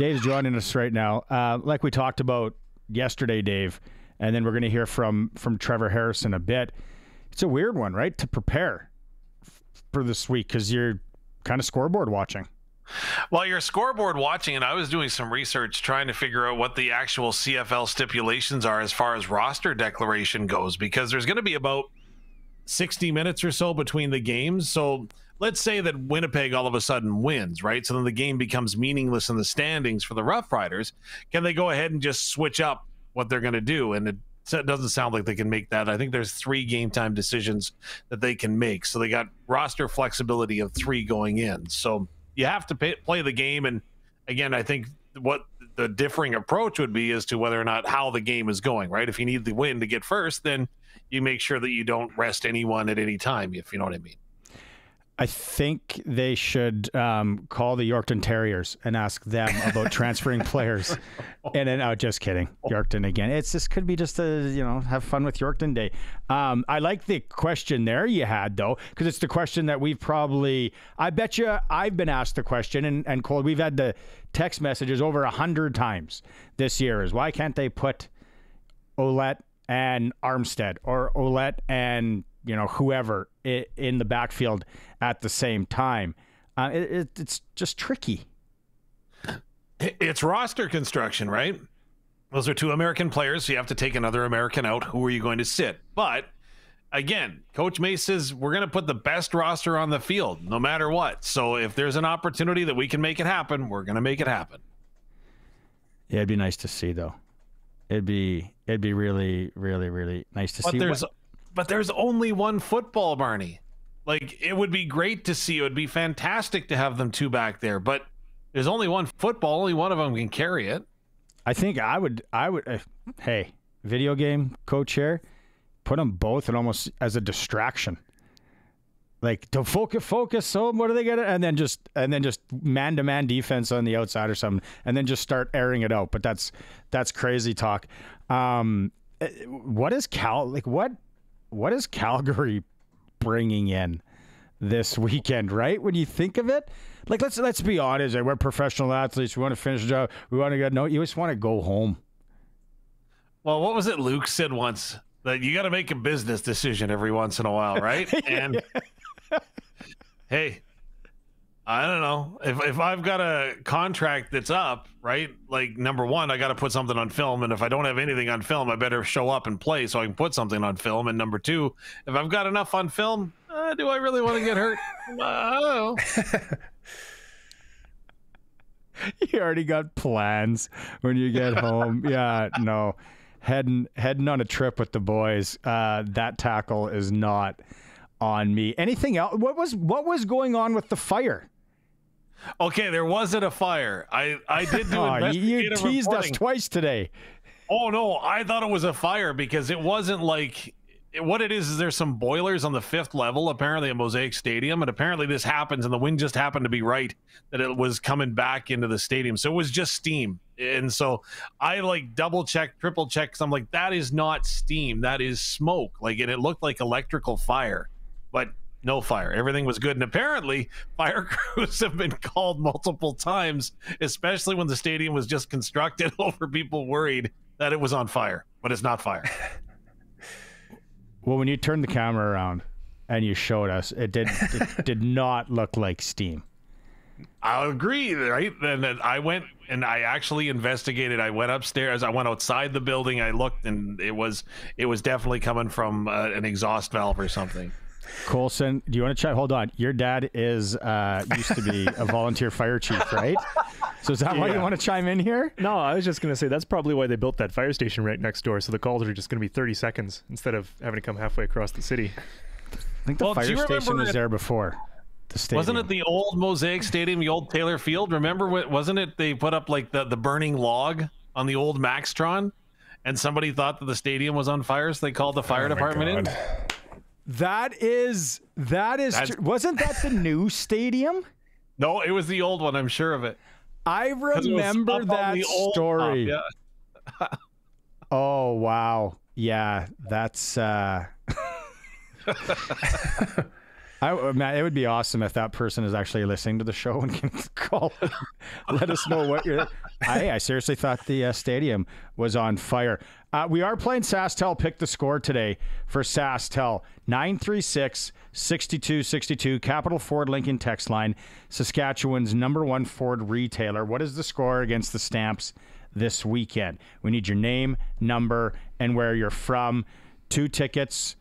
Dave's joining us right now. Like we talked about yesterday, Dave, and then we're going to hear from Trevor Harrison a bit. It's a weird one, right, to prepare for this week because you're kind of scoreboard watching. Well, you're scoreboard watching, and I was doing some research trying to figure out what the actual CFL stipulations are as far as roster declaration goes, because there's going to be about 60 minutes or so between the games. So let's say that Winnipeg all of a sudden wins, right? So then the game becomes meaningless in the standings for the Roughriders. Can they go ahead and just switch up what they're going to do? And it doesn't sound like they can make that. I think there's 3 game time decisions that they can make. So they got roster flexibility of 3 going in. So you have to play the game. And again, I think what the differing approach would be as to whether or not how the game is going, right? If you need the win to get first, then you make sure that you don't rest anyone at any time, if you know what I mean. I think they should call the Yorkton Terriers and ask them about transferring players. And then, just kidding. Yorkton again. It's this could be just a, have fun with Yorkton Day. I like the question there you had, though, because it's the question that we've probably, I bet you I've been asked the question, and Cole, we've had the text messages over 100 times this year is why can't they put Ouellette and Armstead or Ouellette and whoever in the backfield at the same time. It's just tricky. It's roster construction, right? Those are 2 American players, so you have to take another American out. Who are you going to sit? But again, Coach Mace says we're going to put the best roster on the field no matter what. So if there's an opportunity that we can make it happen, we're going to make it happen. Yeah, it'd be nice to see, though. It'd be really, really, really nice to see. But there's only one football, Barney. Like, it would be great to see. It would be fantastic to have them 2 back there. But there's only one football. Only one of them can carry it. I think I would. Hey, video game coach here, put them both and almost as a distraction. Like, to focus. So what are they gonna? And then just man-to-man defense on the outside or something, and then just start airing it out. But that's crazy talk. What is What is Calgary bringing in this weekend, right? When you think of it, like let's be honest, we're professional athletes. We want to finish the job. We want to get you just want to go home. Well, what was it Luke said once? That you got to make a business decision every once in a while, right? And hey, I don't know. If I've got a contract that's up, right? Like, number one, I got to put something on film. And if I don't have anything on film, I better show up and play so I can put something on film. And number two, if I've got enough on film, do I really want to get hurt? I don't know. You already got plans when you get home. Yeah, no. Heading on a trip with the boys. That tackle is not on me. Anything else? What was going on with the fire? Okay, there wasn't a fire. I did do investigative you teased reporting. us twice today. Oh no, I thought it was a fire because it wasn't like what it is there's some boilers on the 5th level apparently at Mosaic Stadium, and apparently this happens and the wind just happened to be right that it was coming back into the stadium. So it was just steam. And so I like double check, triple check, because I'm like, that is not steam, that is smoke. Like, and it looked like electrical fire, but no fire. Everything was good. And apparently fire crews have been called multiple times, especially when the stadium was just constructed, over people worried that it was on fire, but it's not fire. Well, when you turned the camera around and you showed us, it did not look like steam. I'll agree, right? And then I went and I actually investigated. I went upstairs. I went outside the building. I looked, and it was definitely coming from an exhaust valve or something. Colson, do you want to check? Hold on. Your dad is used to be a volunteer fire chief, right? So is that why you want to chime in here? No, I was just going to say that's probably why they built that fire station right next door. So the calls are just going to be 30 seconds instead of having to come halfway across the city. I think the fire station was there before the stadium. Wasn't it the old Mosaic Stadium, the old Taylor Field? Remember, wasn't it they put up like the burning log on the old Maxtron, and somebody thought that the stadium was on fire, so they called the fire department in? That is wasn't that the new stadium? No, it was the old one. I'm sure of it. I remember that story. Yeah. Oh wow, yeah, that's. Matt, it would be awesome if that person is actually listening to the show and can call and let us know what you're. I seriously thought the stadium was on fire. We are playing SaskTel Pick the Score today for SaskTel. 936-6262, Capital Ford Lincoln text line, Saskatchewan's #1 Ford retailer. What is the score against the Stamps this weekend? We need your name, number, and where you're from. 2 tickets.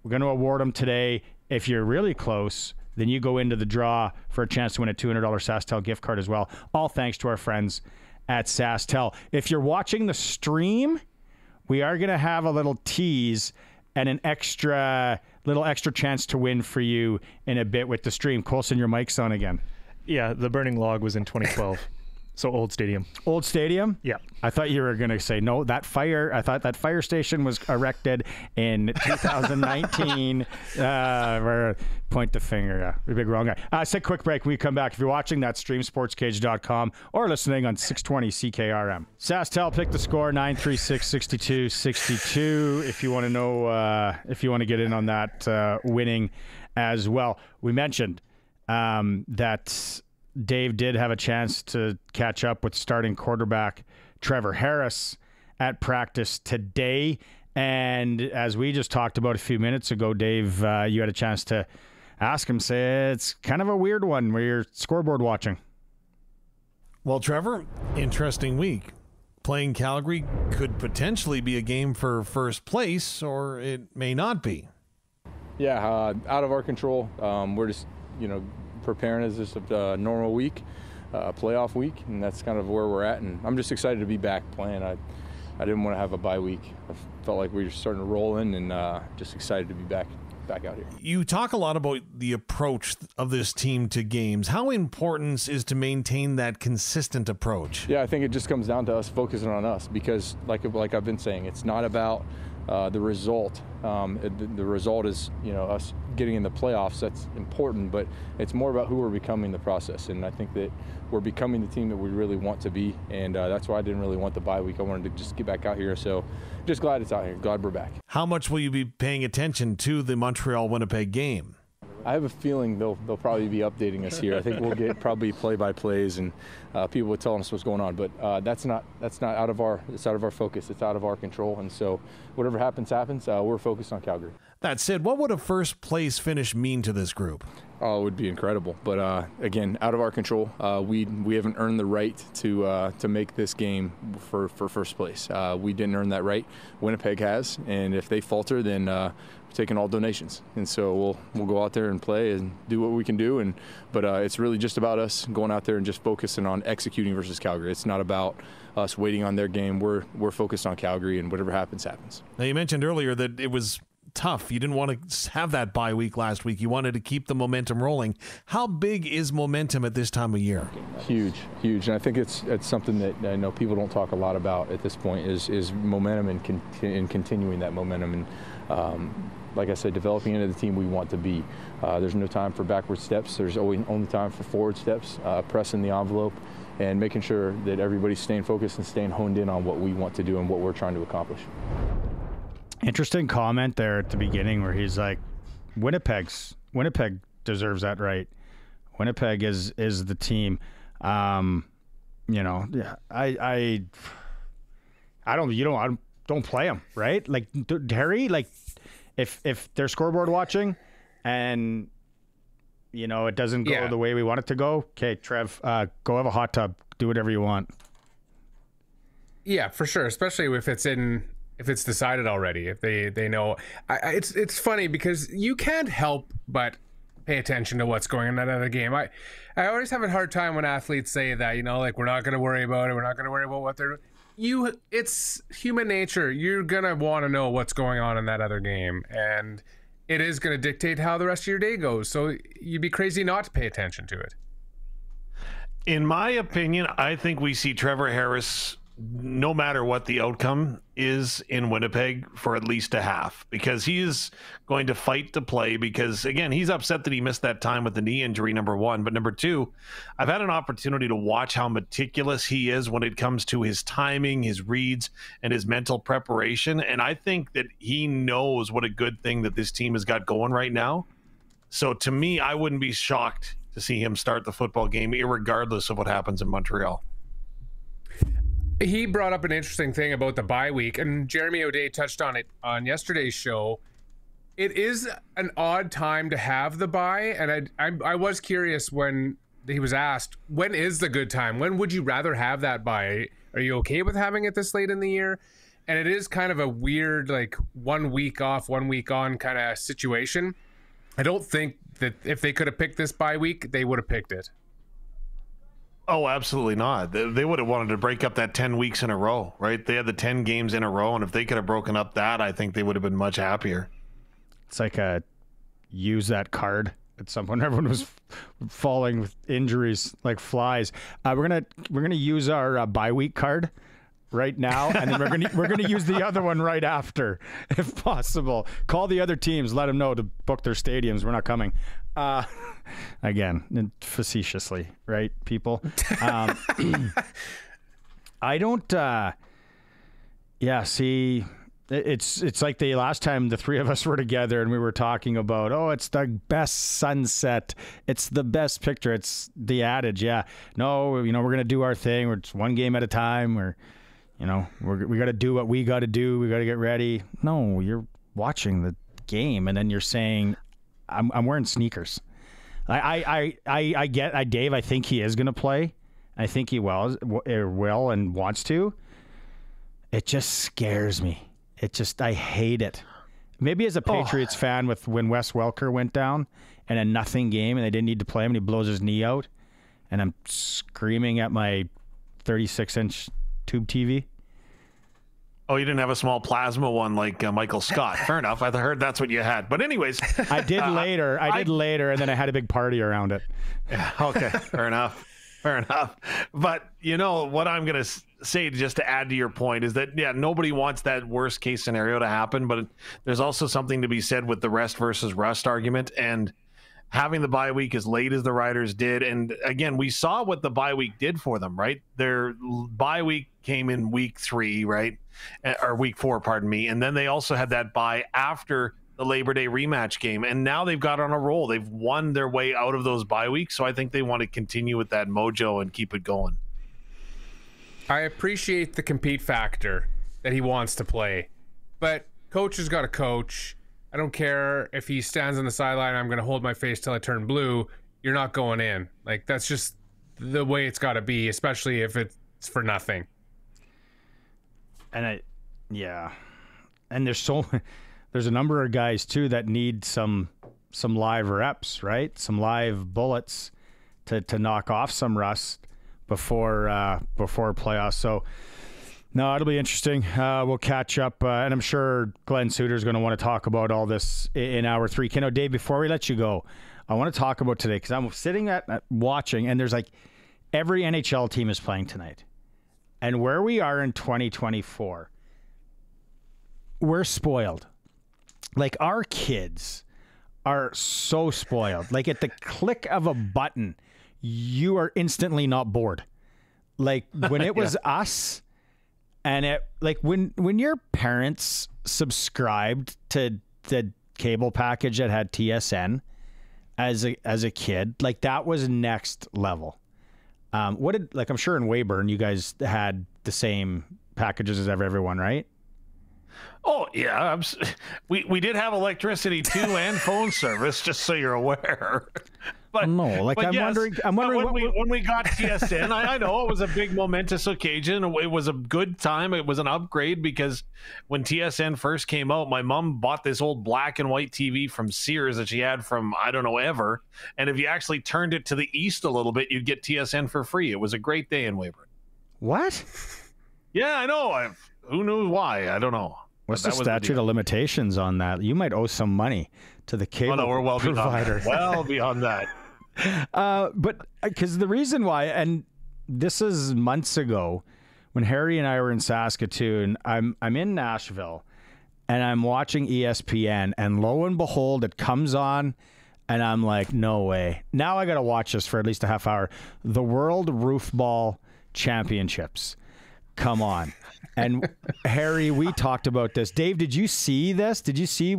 We're going to award them today. If you're really close, then you go into the draw for a chance to win a $200 SaskTel gift card as well. All thanks to our friends at SaskTel. If you're watching the stream, we are going to have a little tease and an extra chance to win for you in a bit with the stream. Colson, your mic's on again. Yeah, the burning log was in 2012. So old stadium. Old stadium? Yeah. I thought you were going to say, no, I thought that fire station was erected in 2019. Point the finger. Yeah, big wrong guy. Let's take a quick break. When we come back, if you're watching that stream, sportscage.com, or listening on 620 CKRM. SaskTel Pick the Score, 936-6262. If you want to know, if you want to get in on that winning as well. We mentioned that Dave did have a chance to catch up with starting quarterback Trevor Harris at practice today. And as we just talked about a few minutes ago, Dave, you had a chance to ask him, say it's kind of a weird one where you're scoreboard watching. Well, Trevor, interesting week. Playing Calgary could potentially be a game for first place, or it may not be. Yeah, out of our control. We're just, preparing as just a normal week, playoff week, and that's kind of where we're at. And I'm just excited to be back playing. I didn't want to have a bye week. I felt like we were starting to roll in, and just excited to be back out here. You talk a lot about the approach of this team to games. How important is to maintain that consistent approach? Yeah, I think it just comes down to us focusing on us, because like I've been saying, it's not about the result. The result is, us getting in the playoffs. That's important, but it's more about who we're becoming in the process. And I think that we're becoming the team that we really want to be. And that's why I didn't really want the bye week. I wanted to just get back out here. So just glad it's out here. Glad we're back. How much will you be paying attention to the Montreal-Winnipeg game? I have a feeling they'll probably be updating us here. I think we'll get probably play-by-plays, and people will tell us what's going on. But that's not out of our focus. It's out of our control. And so whatever happens. We're focused on Calgary. That said, what would a first place finish mean to this group? Oh, it would be incredible. But again, out of our control. We haven't earned the right to make this game for first place. We didn't earn that right. Winnipeg has, and if they falter, then we're taking all donations. And so we'll go out there and play and do what we can do. But it's really just about us going out there and just focusing on executing versus Calgary. It's not about us waiting on their game. We're focused on Calgary, and whatever happens. Now, you mentioned earlier that it was tough. You didn't want to have that bye week last week. You wanted to keep the momentum rolling. How big is momentum at this time of year? Huge. And I think it's something that I know people don't talk a lot about at this point is momentum and continuing that momentum. And like I said, developing into the team we want to be. There's no time for backward steps. There's only time for forward steps, pressing the envelope and making sure that everybody's staying focused and staying honed in on what we want to do and what we're trying to accomplish. Interesting comment there at the beginning where he's like, Winnipeg deserves that right. Winnipeg is the team. I don't play them, right? Like Harry, like if they're scoreboard watching and it doesn't go the way we want it to go, okay, Trev, go have a hot tub, do whatever you want. Yeah, for sure, especially if it's decided already, if they know. It's funny because you can't help but pay attention to what's going on in another game. I always have a hard time when athletes say that, like, we're not going to worry about it. We're not going to worry about what they're doing. It's human nature. You're going to want to know what's going on in that other game. And it is going to dictate how the rest of your day goes. So you'd be crazy not to pay attention to it. In my opinion, I think we see Trevor Harris, no matter what the outcome is in Winnipeg, for at least a half, because he is going to fight to play, because again, he's upset that he missed that time with the knee injury, number one. But number two, I've had an opportunity to watch how meticulous he is when it comes to his timing, his reads, and his mental preparation. And I think that he knows what a good thing that this team has got going right now. So to me, I wouldn't be shocked to see him start the football game, irregardless of what happens in Montreal. He brought up an interesting thing about the bye week, and Jeremy O'Day touched on it on yesterday's show. It is an odd time to have the bye, and I was curious when he was asked, when is the good time? When would you rather have that bye? Are you okay with having it this late in the year? And it is kind of a weird, like, 1 week off, 1 week on kind of situation. I don't think that if they could have picked this bye week, they would have picked it. Oh, absolutely not. They would have wanted to break up that 10 weeks in a row, right? They had the 10 games in a row, and if they could have broken up that, I think they would have been much happier. It's like a use that card at some point. Everyone was falling with injuries like flies. We're gonna use our bye week card right now, and then we're gonna use the other one right after, if possible. Call the other teams, let them know to book their stadiums. We're not coming. Again, facetiously, right, people? I don't. See, it's like the last time the three of us were together and we were talking about, it's the best sunset, it's the best picture, it's the adage. Yeah, no, we're gonna do our thing. We're just one game at a time. We got to do what we got to do. We got to get ready. No, you're watching the game and then you're saying, I'm wearing sneakers. I get Dave. I think he is going to play. I think he will and wants to. It just scares me. I hate it. Maybe as a Patriots fan, with when Wes Welker went down and a nothing game and they didn't need to play him and he blows his knee out, and I'm screaming at my 36-inch tube TV. Oh, you didn't have a small plasma one like Michael Scott. Fair enough. I heard that's what you had. But anyways. I did later. I did later, and then I had a big party around it. Yeah, okay. Fair enough. But what I'm going to say, just to add to your point, is that, nobody wants that worst case scenario to happen. But there's also something to be said with the rest versus rust argument. And having the bye week as late as the Riders did. And again, we saw what the bye week did for them, right? Their bye week came in week 3, right? Or week 4, pardon me. And then they also had that bye after the Labor Day rematch game. And now they've got on a roll. They've won their way out of those bye weeks. So I think they want to continue with that mojo and keep it going. I appreciate the compete factor that he wants to play, but coach has got to coach. I don't care if he stands on the sideline, I'm going to hold my face till I turn blue. You're not going in. Like, that's just the way it's got to be, especially if it's for nothing. And and there's a number of guys too that need some live reps, right? Some live bullets to knock off some rust before playoffs. So no, it'll be interesting. We'll catch up, and I'm sure Glenn Suter's going to want to talk about all this in hour 3. Dave, before we let you go, I want to talk about today, because I'm sitting at watching, and there's like every NHL team is playing tonight. And where we are in 2024, we're spoiled. Like, our kids are so spoiled. Like, at the click of a button, you are instantly not bored. Like, when it was us, and it, like, when your parents subscribed to the cable package that had TSN as a kid, like, that was next level. I'm sure in Weyburn you guys had the same packages as everyone, right? Oh yeah, we did have electricity too and phone service, just so you're aware. But no, like, I'm yes, wondering when we got TSN, I know it was a big momentous occasion. It was a good time. It was an upgrade, because when TSN first came out, my mom bought this old black and white TV from Sears that she had from, I don't know, ever. And if you actually turned it to the east a little bit, you'd get TSN for free. It was a great day in Weyburn. What? Yeah, I know. Who knew why? I don't know. What's the statute of limitations on that? You might owe some money to the cable we're well provider. Beyond that. But because the reason why, and this is months ago, when Harry and I were in Saskatoon, I'm in Nashville, and I'm watching ESPN, and lo and behold, it comes on, and I'm like, no way. Now I got to watch this for at least a half hour. The World Roofball Championships. Come on. And Harry, we talked about this. Dave, did you see this? Did you see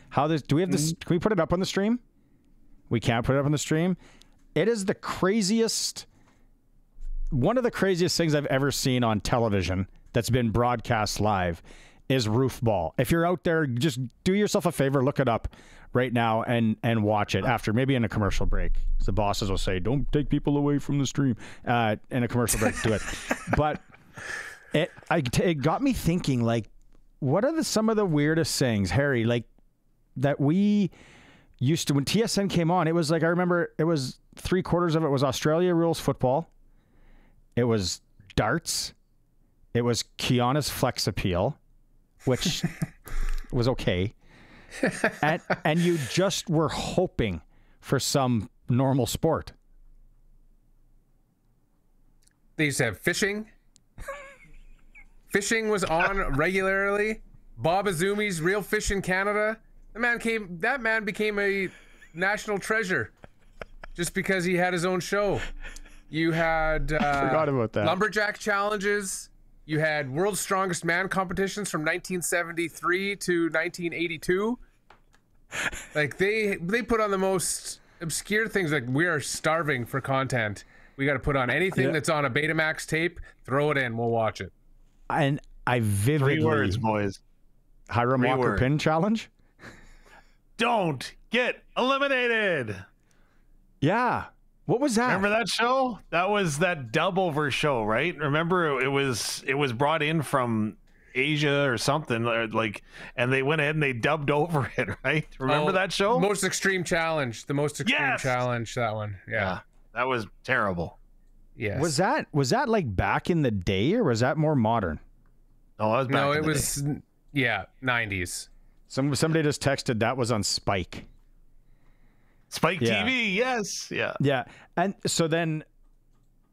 how this, do we have this? Can we put it up on the stream? We can't put it up on the stream. It is one of the craziest things I've ever seen on television that's been broadcast live is roof ball. If you're out there, just do yourself a favor, look it up right now and watch it after, maybe in a commercial break. The bosses will say, don't take people away from the stream. In a commercial break, do it. But it got me thinking, like, what are some of the weirdest things, Harry, like that we used to, when TSN came on, it was like, I remember it was 3/4 of it was Australia rules football. It was darts. It was Kiana's flex appeal, which was okay. And you just were hoping for some normal sport. They used to have fishing. Fishing was on regularly. Bob Azumi's Real Fish in Canada. That man became a national treasure just because he had his own show. You had I forgot about that. lumberjack challenges. You had World's Strongest Man competitions from 1973 to 1982. Like they put on the most obscure things. Like, we are starving for content. We got to put on anything that's on a Betamax tape. Throw it in. We'll watch it. And I vividly 3 words, boys. Hiram 3 Walker words. pin challenge. Don't get eliminated. Yeah. What was that? Remember that show? That was that dub over show, right? Remember it was brought in from Asia or something, like, and they went ahead and they dubbed over it, right? Remember that show? Most Extreme Challenge. The Most Extreme Challenge, that one. Yeah. That was terrible. Yes. Was that like back in the day, or was that more modern? Oh, that was back No, in it the was day. 90s. Somebody just texted that was on Spike. Spike Yeah. TV, yes. Yeah. Yeah. And so then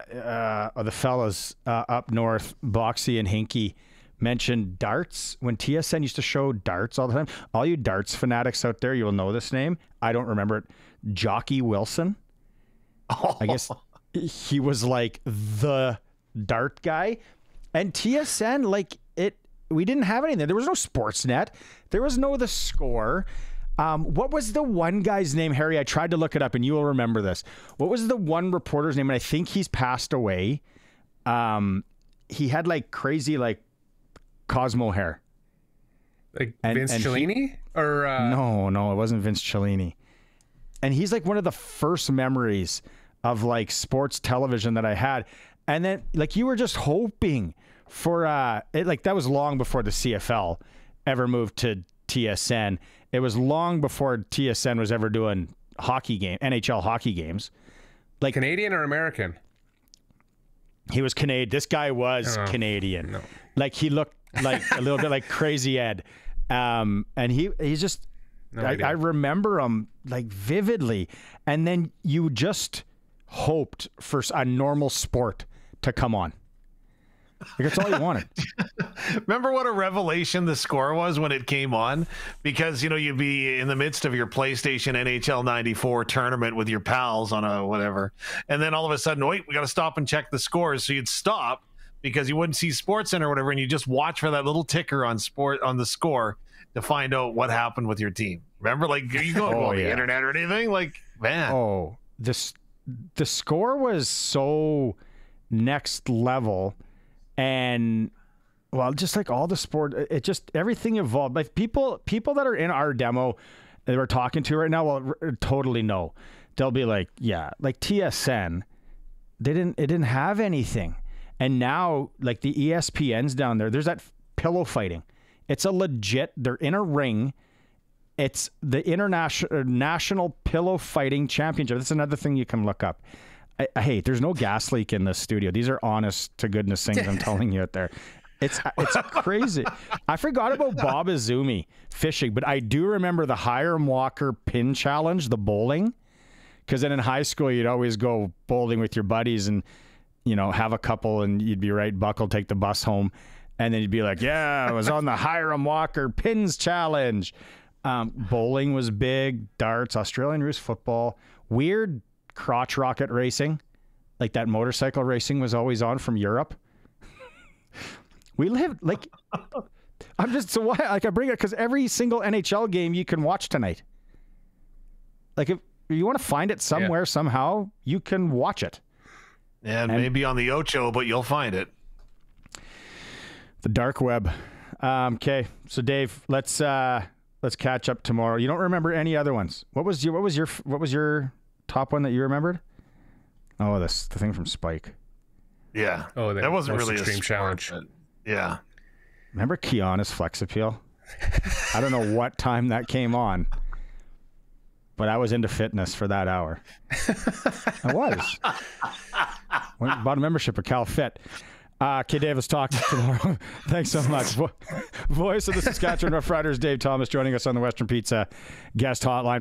the fellas up north, Boxy and Hinky, mentioned darts. When TSN used to show darts all the time, all you darts fanatics out there, you will know this name. I don't remember it. Jockey Wilson. I guess he was like the dart guy. And TSN, like, we didn't have anything. There was no Sportsnet. There was no The Score. What was the one guy's name, Harry? I tried to look it up, and you will remember this. What was the one reporter's name? And I think he's passed away. He had like crazy, like, Cosmo hair. Like Vince Cellini? No, it wasn't Vince Cellini. And he's like one of the first memories of like sports television that I had. And then, like, you were just hoping for it, like, that was long before the CFL ever moved to TSN. It was long before TSN was ever doing NHL hockey games. Like, Canadian or American? He was Canadian. This guy was Canadian. No. Like, he looked like a little bit like Crazy Ed. And he's just, I remember him like vividly. And then you just hoped for a normal sport to come on. Like, that's all you wanted. Remember what a revelation The Score was when it came on? Because, you know, you'd be in the midst of your PlayStation NHL 94 tournament with your pals on a whatever. And then all of a sudden, wait, we got to stop and check the scores. So you'd stop because you wouldn't see SportsCenter or whatever. And you just watch for that little ticker on The Score to find out what happened with your team. Remember, like, you go on the internet or anything? Like, man. Oh, the Score was so next level. And, well, just like all the sport, it just, everything evolved. Like, people that are in our demo that we're talking to right now will totally know. They'll be like, yeah, like TSN, it didn't have anything. And now, like, the ESPN's down there, there's that pillow fighting. It's a legit, they're in a ring. It's the National Pillow Fighting Championship. That's another thing you can look up. Hey, there's no gas leak in this studio. These are honest to goodness things I'm telling you out there. It's crazy. I forgot about Bob Azumi fishing, but I do remember the Hiram Walker pin challenge, the bowling. Because then in high school, you'd always go bowling with your buddies and, you know, have a couple and you'd be right, buckle, take the bus home. And then you'd be like, yeah, I was on the Hiram Walker pins challenge. Bowling was big, darts, Australian rules football, weird crotch rocket racing, like that motorcycle racing was always on from Europe. We lived like, I'm just, so why, like, I bring it because every single NHL game you can watch tonight. Like, you want to find it somewhere, somehow, you can watch it. And maybe on the Ocho, but you'll find it. The dark web. Okay, so Dave, let's catch up tomorrow. You don't remember any other ones? What was your top one that you remembered? Oh, the thing from Spike. Yeah. Oh, that wasn't really extreme a sport, challenge. but yeah. Remember Kiana's flex appeal? I don't know what time that came on, but I was into fitness for that hour. I was. Went and bought a membership at CalFit. Okay, Dave, let's talk tomorrow. Thanks so much. Voice of the Saskatchewan Roughriders, Dave Thomas, joining us on the Western Pizza guest hotline.